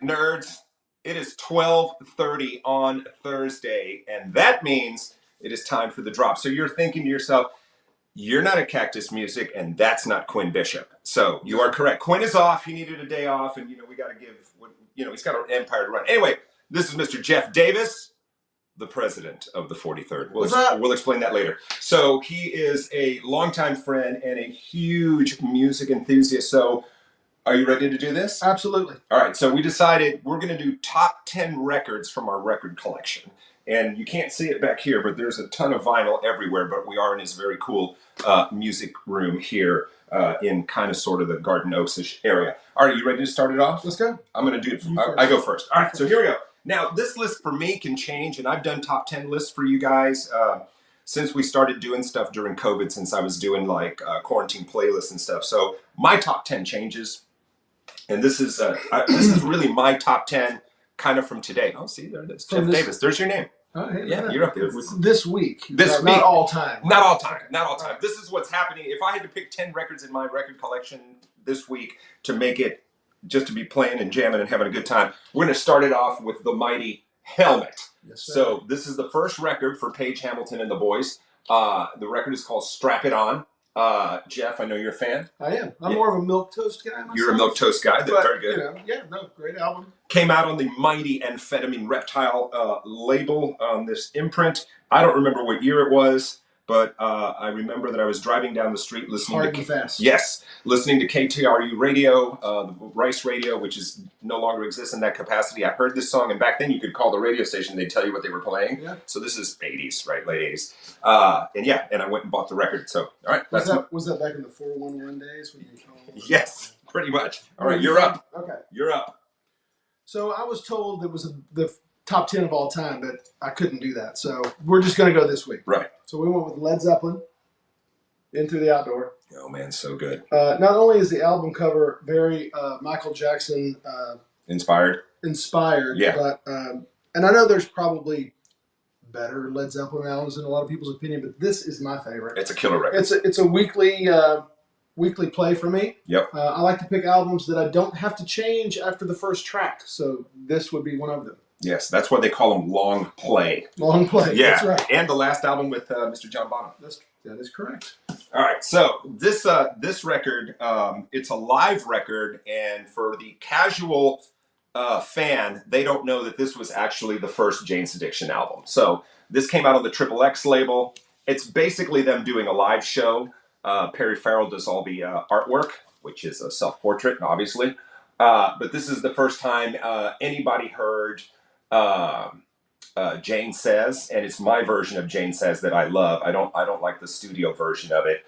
nerds. It is 12:30 on Thursday, and that means it is time for the drop. So you're thinking to yourself, you're not at Cactus Music, and that's not Quinn Bishop. So you are correct. Quinn is off. He needed a day off, and we got to give. He's got an empire to run. Anyway, this is Mr. Jeff Davis, the president of the 43rd. We'll explain that later. So he is a longtime friend and a huge music enthusiast. So are you ready to do this? Absolutely. All right. So we decided we're going to do top 10 records from our record collection. And you can't see it back here, but there's a ton of vinyl everywhere. But we are in this very cool music room here in kind of sort of the Garden Oaks-ish area. All right. You ready to start it off? Let's go. I'm going to do it. I go first. All right. So here we go. Now, this list for me can change, and I've done top 10 lists for you guys since we started doing stuff during COVID, since I was doing like quarantine playlists and stuff. So my top 10 changes. And this is really my top 10 kind of from today. Oh, see, there it is. Jeff Davis. There's your name. Oh, hey, yeah, you're up there. This week. Week. Not all time. Not all time. Not all time. This is what's happening. If I had to pick 10 records in my record collection this week to make it just to be playing and jamming and having a good time, we're going to start it off with the mighty Helmet. Yes, sir. So this is the first record for Paige Hamilton and the Boys. The record is called Strap It On. Jeff, I know you're a fan. I am. I'm more of a milk toast guy myself. You're a milk toast guy. That's very good. Great album. Came out on the mighty Amphetamine Reptile label on this imprint. I don't remember what year it was, but I remember that I was driving down the street listening Hard and fast. Yes, listening to KTRU radio, the Rice radio, which is no longer exists in that capacity. I heard this song, and back then you could call the radio station; they'd tell you what they were playing. Yeah. So this is '80s, right? Late '80s. And I went and bought the record. So all right, was that back in the 411 days when you called? Yes, pretty much. All right, you're up. Okay, you're up. So I was told it was the top 10 of all time, but I couldn't do that. So we're just going to go this week. Right. So we went with Led Zeppelin, In Through the Outdoor. Oh, man, so good. Not only is the album cover very Michael Jackson inspired, yeah. But and I know there's probably better Led Zeppelin albums in a lot of people's opinion, but this is my favorite. It's a killer record. It's a weekly play for me. Yep. I like to pick albums that I don't have to change after the first track, so this would be one of them. Yes, that's why they call them long play. Long play, yeah. That's right. And the last album with Mr. John Bonham. That is correct. All right, so this record, it's a live record, and for the casual fan, they don't know that this was actually the first Jane's Addiction album. So this came out on the Triple X label. It's basically them doing a live show. Perry Farrell does all the artwork, which is a self-portrait, obviously. But this is the first time anybody heard Jane Says, and it's my version of Jane Says that I love. I don't like the studio version of it.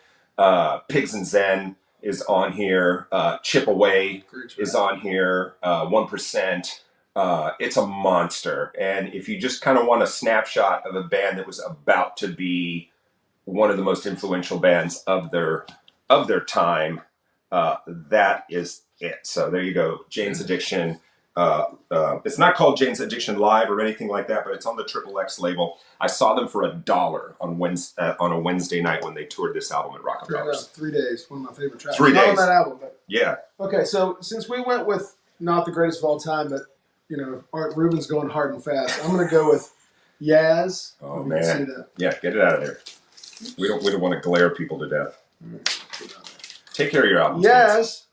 Pigs and Zen is on here. Chip Away is on here. 1%. It's a monster. And if you just kind of want a snapshot of a band that was about to be one of the most influential bands of their time, that is it. So there you go. Jane's Addiction. It's not called Jane's Addiction Live or anything like that, but it's on the Triple X label. I saw them for $1 on a Wednesday night when they toured this album at Rockefellers. 3 days, one of my favorite tracks. 3 days. Not on that album, but yeah. Okay, so since we went with not the greatest of all time, but Ruben's going hard and fast, I'm going to go with Yaz. Oh man, yeah, get it out of there. We don't want to glare people to death. Take care of your album. Yaz,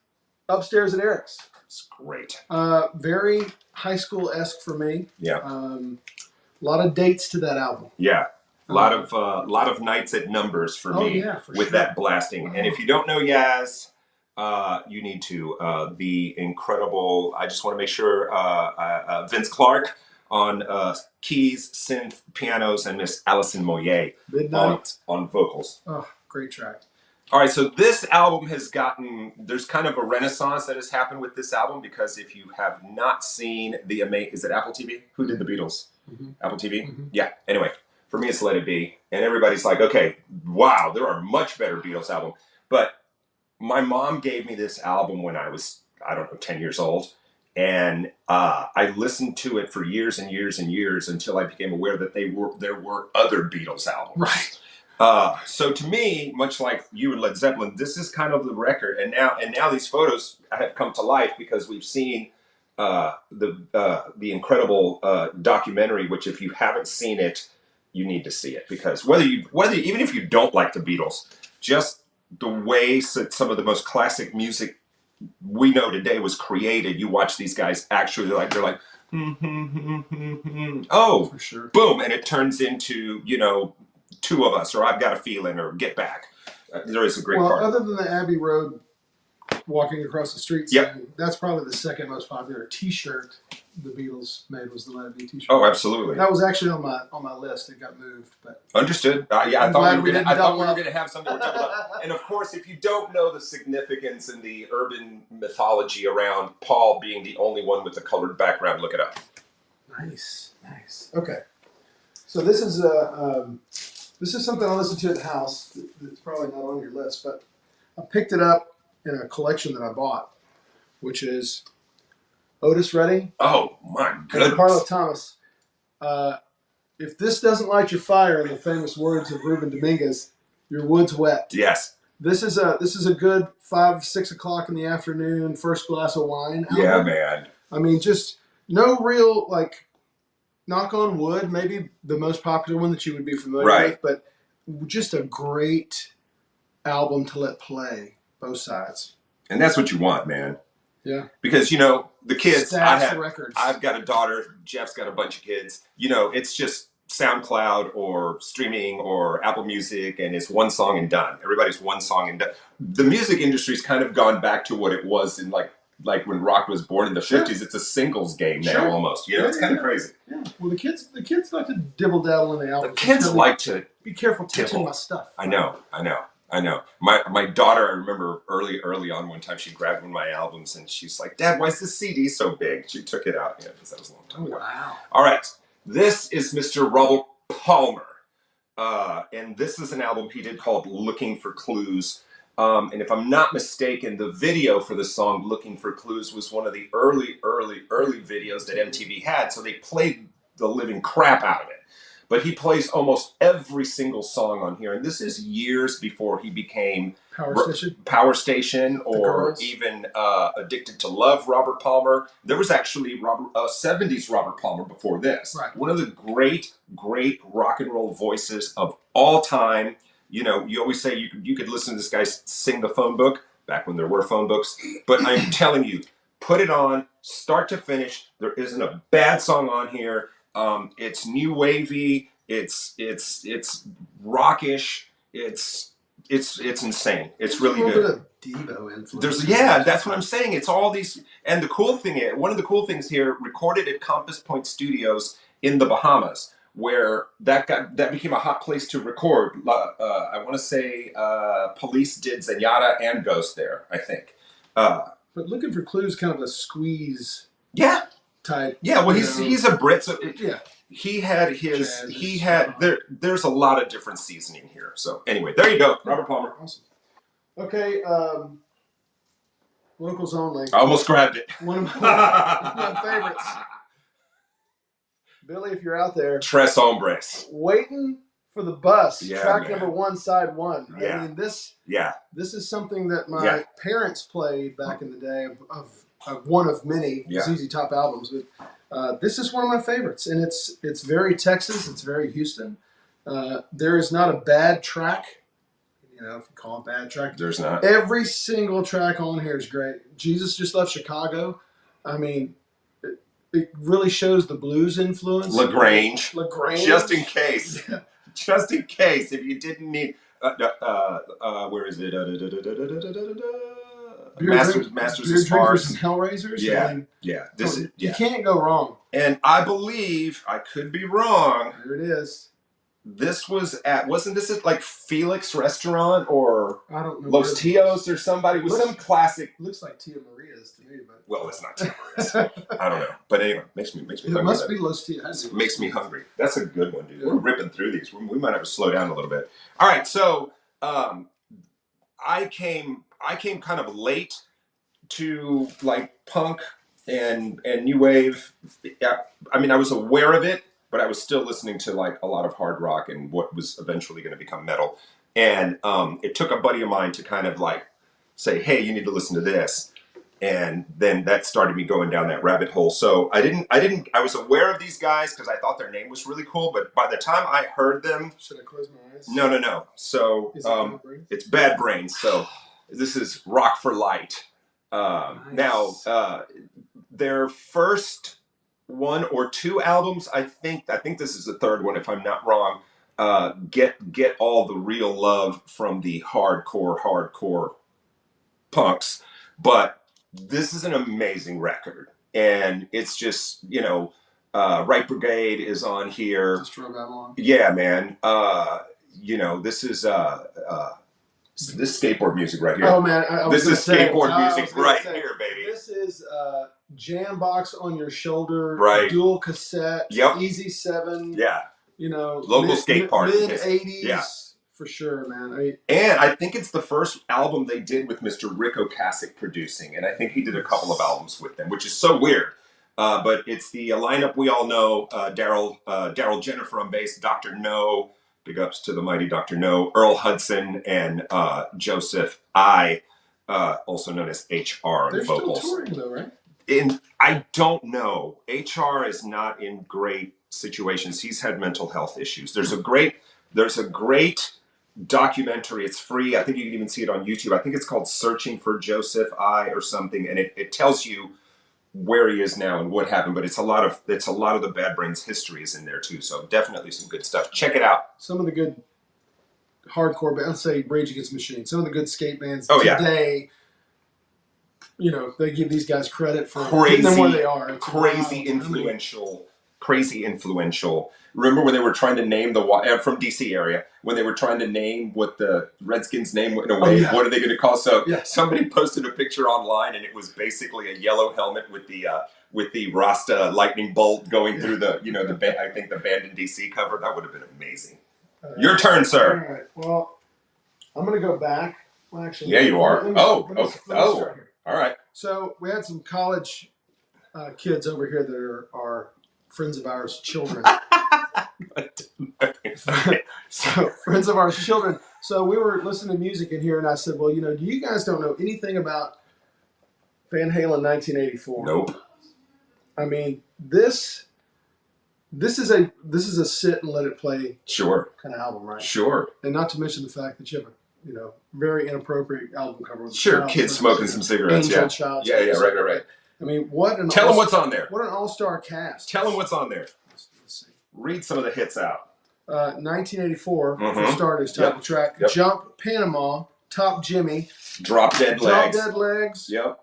Upstairs at Eric's. It's great. Very high school-esque for me. Yeah. A lot of dates to that album. Yeah. A lot of nights at Numbers for me with that blasting. And if you don't know Yaz, you need to. The incredible, I just want to make sure, Vince Clarke on keys, synth, pianos, and Miss Alison Moyer on vocals. Oh, great track. All right, so this album there's kind of a renaissance that has happened with this album, because if you have not seen is it Apple TV? Who did the Beatles? Mm-hmm. Apple TV? Mm-hmm. Yeah, anyway, for me it's Let It Be. And everybody's like, okay, wow, there are much better Beatles albums. But my mom gave me this album when I was, 10 years old. And I listened to it for years and years and years until I became aware that there were other Beatles albums. Right. So to me, much like you and Led Zeppelin, this is kind of the record. And now these photos have come to life because we've seen the incredible documentary, which if you haven't seen it, you need to see it, because whether even if you don't like the Beatles, just the way some of the most classic music we know today was created. You watch these guys actually they're like oh, For sure. boom, and it turns into Two of Us or I've Got a Feeling or Get Back. There is a great part. Other than the Abbey Road walking across the street scene, that's probably the second most popular T-shirt the Beatles made was the Let It Be T-shirt. Oh, absolutely. That was actually on my list. It got moved, but understood. Yeah, I thought we were going to have something we're talking about. And of course, if you don't know the significance in the urban mythology around Paul being the only one with a colored background, look it up. Nice. Okay, so this is something I listen to at the house. It's probably not on your list, but I picked it up in a collection that I bought, which is Otis Redding. Oh my goodness! And Carla Thomas. If this doesn't light your fire, in the famous words of Ruben Dominguez, your wood's wet. Yes. This is a good 5, 6 o'clock in the afternoon, first glass of wine. Yeah, man. I mean, just no real knock on wood. Maybe the most popular one that you would be familiar with, but just a great album to let play both sides. And that's what you want, man. Yeah. Because, the kids, records. I've got a daughter, Jeff's got a bunch of kids. It's just SoundCloud or streaming or Apple Music, and it's one song and done. Everybody's one song and done. The music industry's kind of gone back to what it was in like when rock was born in the 50s. It's a singles game now almost. It's kind of crazy. Yeah. Well, the kids like to dibble dabble in the album. The kids like to be careful touching my stuff. I know. My daughter, I remember early on one time she grabbed one of my albums and she's like, "Dad, why is this CD so big?" She took it out. Because that was a long time ago. Wow. All right. This is Mr. Robert Palmer. And this is an album he did called Looking for Clues. And if I'm not mistaken, the video for the song Looking for Clues was one of the early videos that MTV had. So they played the living crap out of it. But he plays almost every single song on here. And this is years before he became Power Station or even Addicted to Love, Robert Palmer. There was actually 70s Robert Palmer before this. Right. One of the great rock and roll voices of all time. You always say you could listen to this guy sing the phone book back when there were phone books. But I'm telling you, put it on, start to finish. There isn't a bad song on here. It's new wavy. It's rockish. It's insane. It's really good. A little bit of Devo influence. That's what I'm saying. It's all these, and the cool thing is, one of the cool things here, recorded at Compass Point Studios in the Bahamas, where that became a hot place to record. I want to say Police did Zenyatta and Ghost there, I think. But Looking for Clues, kind of a squeeze. Yeah. Type. Yeah, well, he's a Brit, so there's a lot of different seasoning here. So anyway, there you go, Robert Palmer. Awesome. Okay, locals only. I almost grabbed it. One of my favorites. Billy, if you're out there. Tres Hombres. Waiting for the Bus. Yeah, track man. number 1, side 1. Yeah. I mean, this is something that my parents played back in the day of one of many ZZ Top albums, but this is one of my favorites, and it's very Texas, it's very Houston. There is not a bad track, if you call it bad track. There's not. Every single track on here is great. Jesus Just Left Chicago. I mean, it really shows the blues influence. LaGrange. Just in case, if you didn't need. Where is it? Masters Beer of Spars and Hellraisers. You can't go wrong. And I believe, I could be wrong. Here it is. This wasn't this at like Felix Restaurant or I don't know Los Tios or somebody with some classic. Looks like Tia Maria's to me, but well, it's not Tia Maria's. I don't know, but anyway, makes me hungry. It must be Los Tios. Makes me hungry. That's a good one, dude. Yeah. We're ripping through these. We might have to slow down a little bit. All right, so I came kind of late to like punk and new wave. I mean, I was aware of it, but I was still listening to like a lot of hard rock and what was eventually going to become metal. And it took a buddy of mine to kind of like say, "Hey, you need to listen to this." and then that started me going down that rabbit hole. So I was aware of these guys because I thought their name was really cool, but by the time I heard them, should I close my eyes? No. So it's Bad Brains. So this is Rock for Light. Nice. Now their first one or two albums, I think this is the third one if I'm not wrong, get all the real love from the hardcore punks, but this is an amazing record, and it's just, you know, Right Brigade is on here. Yeah, man. You know, this is this skateboard music right here. Oh man, this is skateboard music right here, baby. This is jam box on your shoulder, right? Dual cassette, yep. Easy 7. Yeah, you know, local skate park, mid 80s. Yeah. For sure, man. And I think it's the first album they did with Mr. Rick Ocasek producing, and I think he did a couple of albums with them, which is so weird. But it's the lineup we all know: Daryl Jennifer on bass, Dr. No, big ups to the mighty Dr. No, Earl Hudson, and Joseph I, also known as HR on They're vocals. Still touring though, right? I don't know. HR is not in great situations. He's had mental health issues. There's a great documentary. It's free. I think you can even see it on YouTube. I think it's called Searching for Joseph I or something, and it tells you where he is now and what happened. But it's a lot of the Bad Brains history is in there too. So definitely some good stuff. Check it out. Some of the good hardcore bands, let's say Rage Against the Machine. Some of the good skate bands today. You know, they give these guys credit for getting them where they are. It's crazy influential. Remember when they were trying to name from DC area, when they were trying to name what the Redskins name in a way, what are they going to call? So somebody posted a picture online, and it was basically a yellow helmet with the Rasta lightning bolt going through the I think the band in DC cover. That would have been amazing. Your turn, sir. All right. Well, I'm going to go back. Well, actually, yeah, you are. Let me start here. All right. So we had some college kids over here that are friends of ours, children. So friends of ours, children. So we were listening to music in here, and I said, "Well, you know, do you guys don't know anything about Van Halen 1984?" Nope. I mean, this is a sit and let it play kind of album, right? Sure. And not to mention the fact that you have a very inappropriate album cover. With kids smoking some cigarettes. Angel Child. Yeah, right. I mean, tell them what's on there. What an all-star cast. Tell them what's on there. Let's see. Read some of the hits out. 1984, for starters, title track. Yep. Jump, Panama, Top Jimmy. Drop Dead Legs. Yep.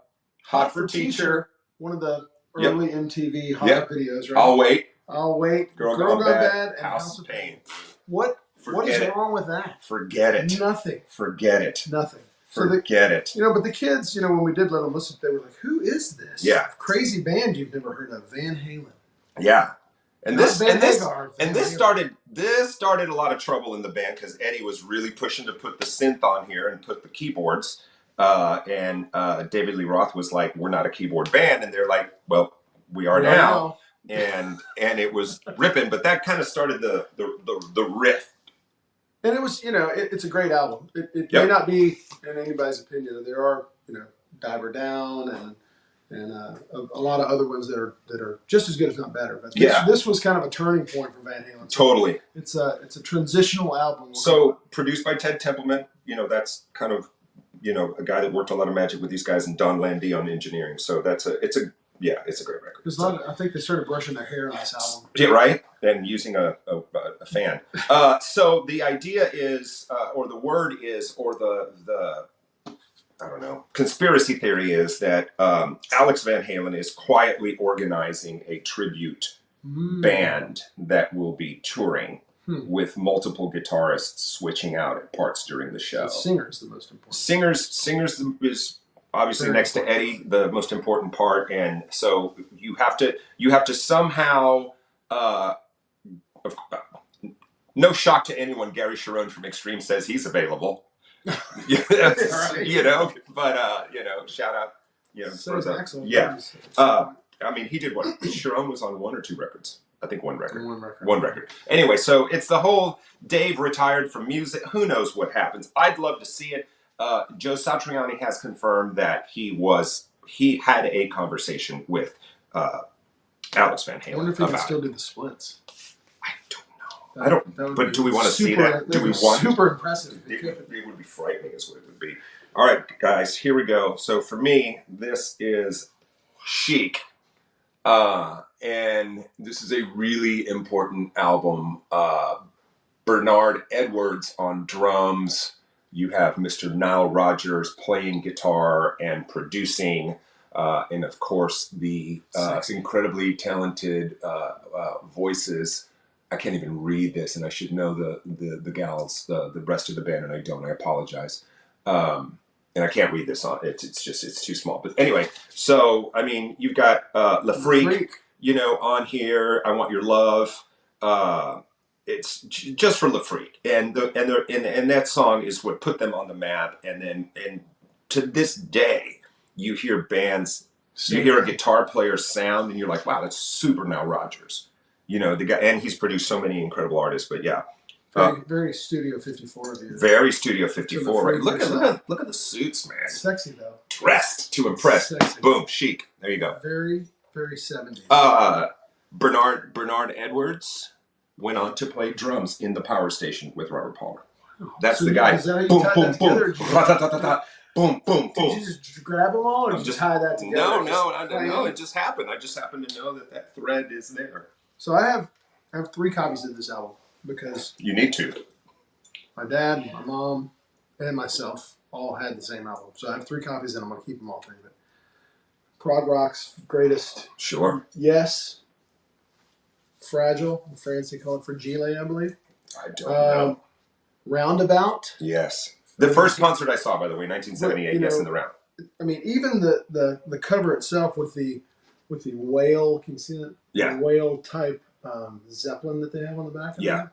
Hot for Teacher. One of the early MTV hot videos, right? I'll Wait. Girl Gone Bad, and House of Pain. What is wrong with that? Forget it. Nothing. Forget it. Nothing. Forget it. But the kids, when we did let them listen, they were like, "Who is this? Yeah. Crazy band you've never heard of, Van Halen." Yeah. And this started a lot of trouble in the band because Eddie was really pushing to put the synth on here and put the keyboards. And David Lee Roth was like, "We're not a keyboard band," and they're like, "Well, we are now." And it was ripping, but that kind of started the riff. And it was, it's a great album. It may not be, in anybody's opinion, there are, Diver Down and a lot of other ones that are just as good, if not better. But this was kind of a turning point for Van Halen. Totally. It's a transitional album. So produced by Ted Templeman, that's kind of, a guy that worked a lot of magic with these guys, and Don Landy on engineering. So it's a great record. Because I think they started brushing their hair on this album. Yeah, right? And using a fan. So the idea is, or the word is, or the I don't know, conspiracy theory is that Alex Van Halen is quietly organizing a tribute band that will be touring with multiple guitarists switching out at parts during the show. The singer is the most important. Singers is obviously next to Eddie the most important part, and so you have to somehow. No shock to anyone, Gary Sharon from Extreme says he's available. But shout out, so for Axel. I mean, he did what? Sharon was on one or two records. I think one record. One record. Anyway, so it's the whole Dave retired from music. Who knows what happens? I'd love to see it. Joe Satriani has confirmed that he was he had a conversation with Alex Van Halen. I wonder if he can still do the splits. I don't know. I don't. But do we want to see that? Do we want? Super impressive. It would be frightening, is what it would be. All right, guys, here we go. So for me, this is Chic. And this is a really important album. Bernard Edwards on drums. You have Mr. Nile Rodgers playing guitar and producing. And of course, the incredibly talented voices. I can't even read this, and I should know the gals, the rest of the band, and I don't. I apologize. And I can't read this on it's too small. But anyway, so I mean, you've got Le Freak, on here. I Want Your Love. It's just for Le Freak, and that song is what put them on the map. And to this day, you hear bands, you hear a guitar player's sound, and you're like, wow, that's super Nile Rodgers. The guy, and he's produced so many incredible artists. But yeah. Very Studio 54 of you. Very Studio 54, right? Look at the suits, man. Sexy though. Dressed to impress. Sexy. Boom, chic. There you go. Very, very 70s. Bernard Edwards went on to play drums in the Power Station with Robert Palmer. That's the guy. Is that how you boom, tied boom, that together? boom, boom, boom. Did you just grab them all, or did you just tie that together? No. It just happened. I just happened to know that thread is there. So I have 3 copies of this album. Because you need to. My dad, my mom, and myself all had the same album. So I have 3 copies, and I'm going to keep them all 3. But prog rock's greatest. Sure. Yes. Fragile. In France, they call it Fragile, I believe. I don't know. Roundabout. Yes. The first concert I saw, by the way, 1978. Yes, in the Round. I mean, even the cover itself with the whale. Can you see that? Yeah. The whale type. Zeppelin that they have on the back of it.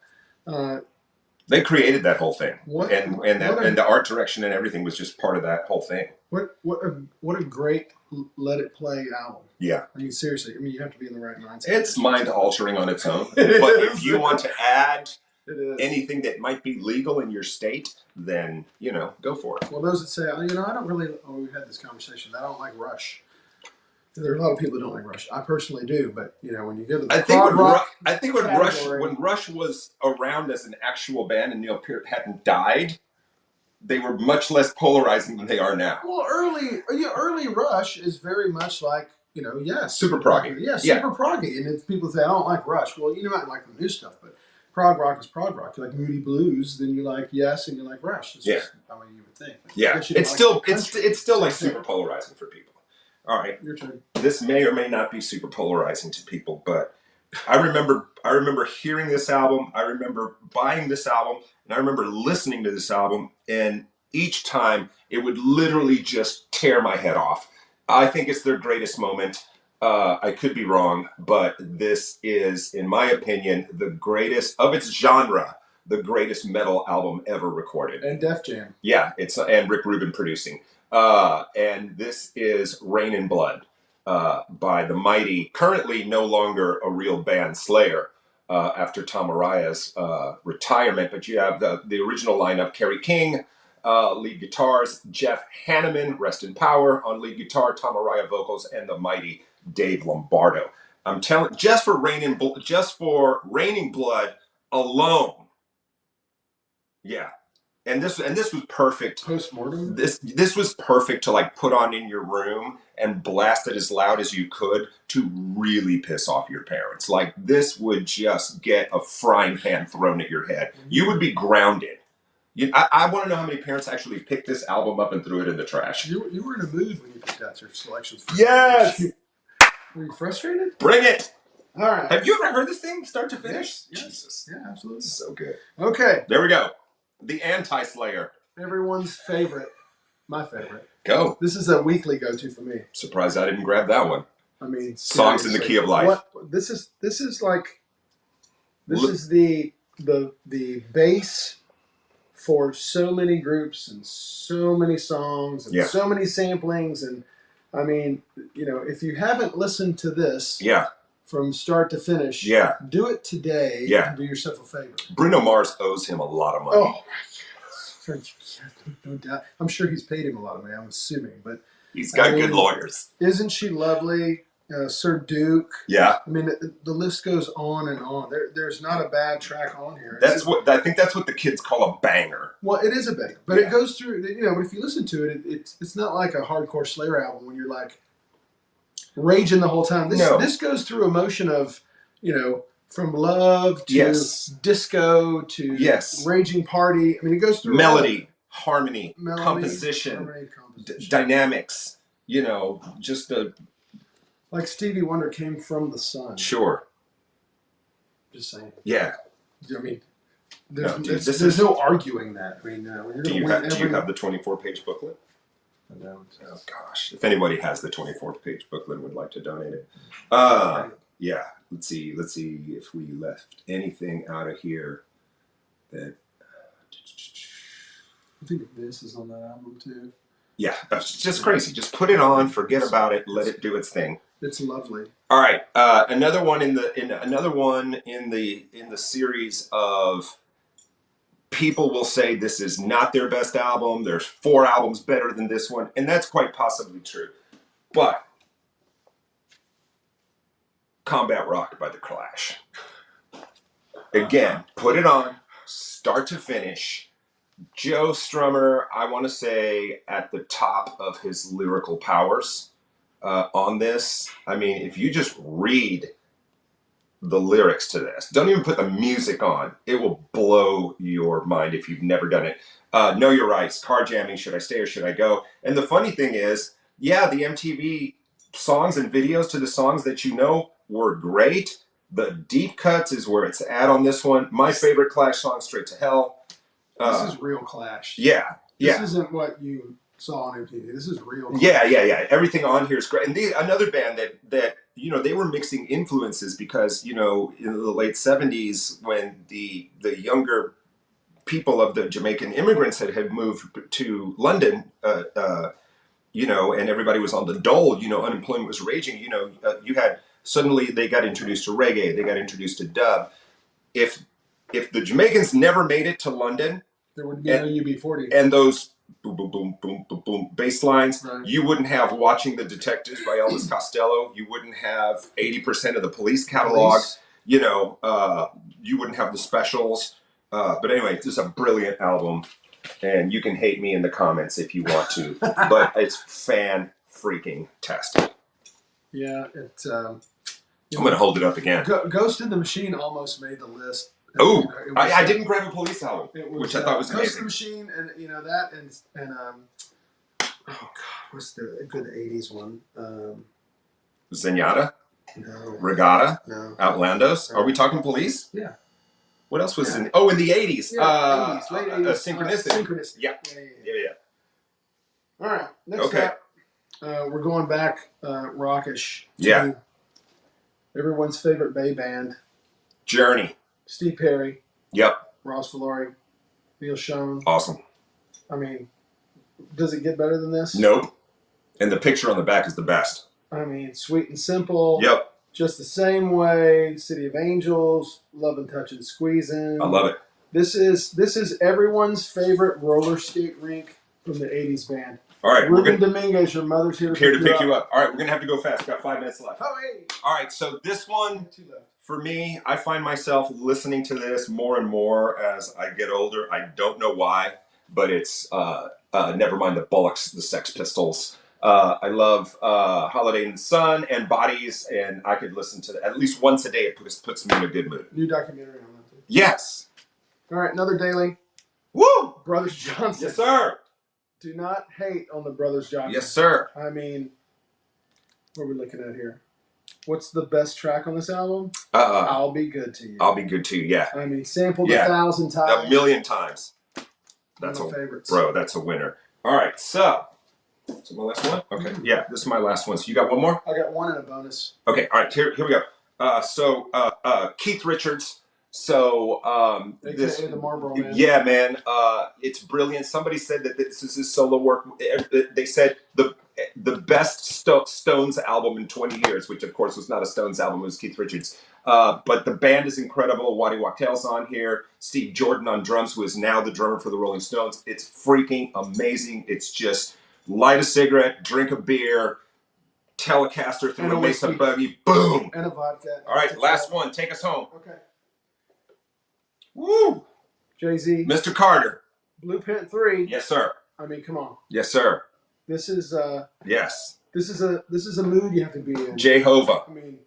They created that whole thing. And the art direction and everything was just part of that whole thing. What a great Let It Play album. Yeah. I mean, seriously, you have to be in the right mindset. It's mind altering on its own. But if you want to add anything that might be legal in your state, then, go for it. Well, those that say, I don't really, we had this conversation, I don't like Rush. There are a lot of people that don't like Rush. I personally do, but when you go to the when Rush was around as an actual band and Neil Peart hadn't died, they were much less polarizing than they are now. Well, early Rush is very much like super proggy. Yeah, super proggy. And if people say I don't like Rush, well, you might like the new stuff, but prog rock is prog rock. You like Moody Blues, then you like Yes, and you like Rush. It's just how you would think. But it's still like super polarizing for people. All right. Your turn. This may or may not be super polarizing to people, but I remember hearing this album. I remember buying this album, and I remember listening to this album, and each time it would literally just tear my head off. I think it's their greatest moment. I could be wrong, but this is, in my opinion, the greatest of its genre, the greatest metal album ever recorded. And Def Jam. Yeah, and Rick Rubin producing. And this is Rain in Blood by the mighty, currently no longer a real band, Slayer, after Tom Araya's retirement. But you have the original lineup: Kerry King, lead guitars, Jeff Hanneman, rest in power, on lead guitar, Tom Araya vocals, and the mighty Dave Lombardo. I'm telling, just for Raining Blood alone, yeah. And this was perfect. Postmortem. This was perfect to put on in your room and blast it as loud as you could to really piss off your parents. This would just get a frying pan thrown at your head. You would be grounded. I want to know how many parents actually picked this album up and threw it in the trash. You were in a mood when you picked out your selections. Yes. Were you frustrated? Bring it. All right. Have you ever heard this thing start to finish? Yes. Jesus. Yeah, absolutely. So good. Okay. There we go. The Anti-Slayer. Everyone's favorite. My favorite. Go. This is a weekly go-to for me. Surprised I didn't grab that one. I mean, Songs in the Key of Life. This is the base for so many groups and so many songs and so many samplings. And I mean, if you haven't listened to this from start to finish, do it today and do yourself a favor. Bruno Mars owes him a lot of money. Oh, no doubt. I'm sure he's paid him a lot of money, I'm assuming. But He's got good lawyers. Isn't She Lovely? Sir Duke. Yeah. I mean, the list goes on and on. There's not a bad track on here. I think that's what the kids call a banger. Well, it is a banger, but it goes through. But if you listen to it, it's not like a hardcore Slayer album when you're like raging the whole time. This goes through emotion of, from love to disco to raging party. I mean, it goes through melody, harmony, composition, dynamics. Just a. Like Stevie Wonder came from the sun. Sure. Just saying. Yeah. I mean, there's no arguing that. I mean, do you have the 24-page booklet? I don't. Oh gosh! If anybody has the 24-page booklet and would like to donate it, yeah. Let's see if we left anything out of here. That. I think this is on that album too. Yeah, that's just crazy. Just put it on, forget about it, let it do its thing. It's lovely. All right, another one in the series of people will say this is not their best album. There's 4 albums better than this one, and that's quite possibly true. But Combat Rock by The Clash. Again, put it on, start to finish. Joe Strummer, I want to say, at the top of his lyrical powers on this. I mean, if you just read the lyrics to this, don't even put the music on, it will blow your mind if you've never done it. Know Your Rights, car jamming, should I stay or should I go? And the funny thing is, the MTV songs and videos to the songs that were great. The deep cuts is where it's at on this one. My favorite Clash song, Straight to Hell. This is real Clash. Yeah. This isn't what you saw on MTV. This is real Clash. Yeah. Everything on here is great. And another band that they were mixing influences because, in the late 70s when the younger people of the Jamaican immigrants had moved to London, and everybody was on the dole, unemployment was raging, you had, suddenly they got introduced to reggae, they got introduced to dub. If the Jamaicans never made it to London, there would be no UB40. And those boom, boom, boom, boom, boom, boom bass lines, right. You wouldn't have Watching the Detectives by Elvis Costello. You wouldn't have 80% of the Police catalog. You wouldn't have the specials. But anyway, this is a brilliant album. And you can hate me in the comments if you want to. But it's fan-freaking-tastic. Yeah, I'm going to hold it up again. Ghost in the Machine almost made the list. Oh, I didn't grab a Police album, which I thought was amazing. Ghost in the Machine, and that, and oh god, what's the good '80s one? Zenyatta, no, Regatta, no, Outlandos. Are we talking Police? Yeah. What else was in? Oh, in the '80s. Yeah, 80s, late '80s. Synchronistic. Yeah. All right. Next up, we're going back rockish. Yeah. Everyone's favorite Bay band, Journey. Steve Perry. Yep. Ross Valori. Neil Schon. Awesome. I mean, does it get better than this? Nope. And the picture on the back is the best. I mean, Sweet and Simple. Yep. Just the Same Way. City of Angels. Love and Touch and Squeezing. I love it. This is everyone's favorite roller skate rink from the '80s band. All right, Ruben Dominguez, your mother's here to pick you up. All right, we're going to have to go fast. We've got 5 minutes left. Oh, hey. All right, so this one, for me, I find myself listening to this more and more as I get older. I don't know why, but it's never mind the Bullocks, the Sex Pistols. I love Holiday in the Sun and Bodies, and I could listen to that at least once a day. It puts me in a good mood. New documentary on that, too. Yes. All right, another daily. Woo! Brothers Johnson. Yes, sir. Do not hate on the Brothers Johnson. Yes, sir. I mean, what are we looking at here? What's the best track on this album? I'll Be Good to You. I'll Be Good to You, yeah. I mean, sampled 1,000 times. 1,000,000 times. That's one of my favorites. Bro, that's a winner. All right, so. Is it my last one? Okay, yeah, this is my last one. So you got one more? I got one and a bonus. Okay, all right, here we go. So Keith Richards. So AKA the Marlboro Man. Yeah, man, it's brilliant. Somebody said that this is his solo work. They said the best Stones album in 20 years, which of course was not a Stones album, it was Keith Richards. But the band is incredible. Waddy Wachtel's on here. Steve Jordan on drums, who is now the drummer for the Rolling Stones. It's freaking amazing. It's just light a cigarette, drink a beer, Telecaster through a Mesa buggy, boom. And a vodka. All right, last one. Take us home. Okay. Woo! Jay-Z. Mr. Carter. Blue Pent 3. Yes, sir. I mean, come on. Yes, sir. This is yes. This is a mood you have to be in. Jehovah. I mean,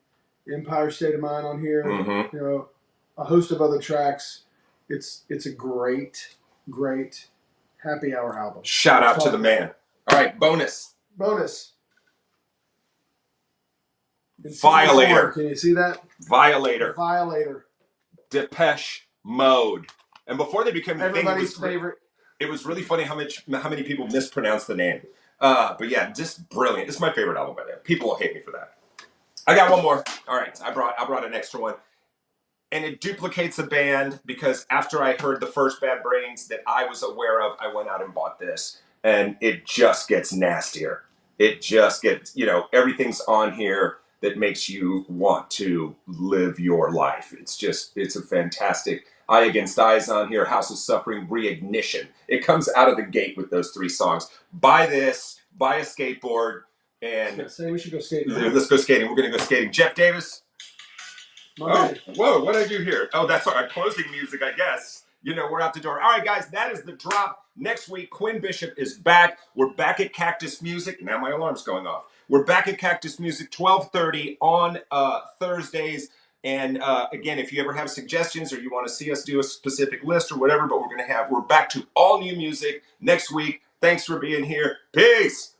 Empire State of Mind on here. Mm-hmm. You know, a host of other tracks. It's a great happy hour album. Shout out to the man. All right, bonus. Violator. Can you see that? Violator. Depeche Mode. And before they became everybody's favorite. It was really funny how many people mispronounce the name. But yeah, just brilliant. It's my favorite album by them. People will hate me for that. I got one more. All right, I brought an extra one. And it duplicates the band because after I heard the first Bad Brains that I was aware of, I went out and bought this. And it just gets nastier. It just gets, everything's on here that makes you want to live your life. It's a fantastic Eye Against Eyes on here, House of Suffering, Reignition. It comes out of the gate with those 3 songs. Buy this, buy a skateboard, and say we should go skating. Let's go skating. We're going to go skating. Jeff Davis. Whoa, what did I do here? Oh, that's our closing music, I guess. We're out the door. All right, guys, that is the drop. Next week, Quinn Bishop is back. We're back at Cactus Music. Now my alarm's going off. We're back at Cactus Music, 12:30 on Thursdays. And again, if you ever have suggestions or you want to see us do a specific list or whatever, but we're back to all new music next week. Thanks for being here. Peace.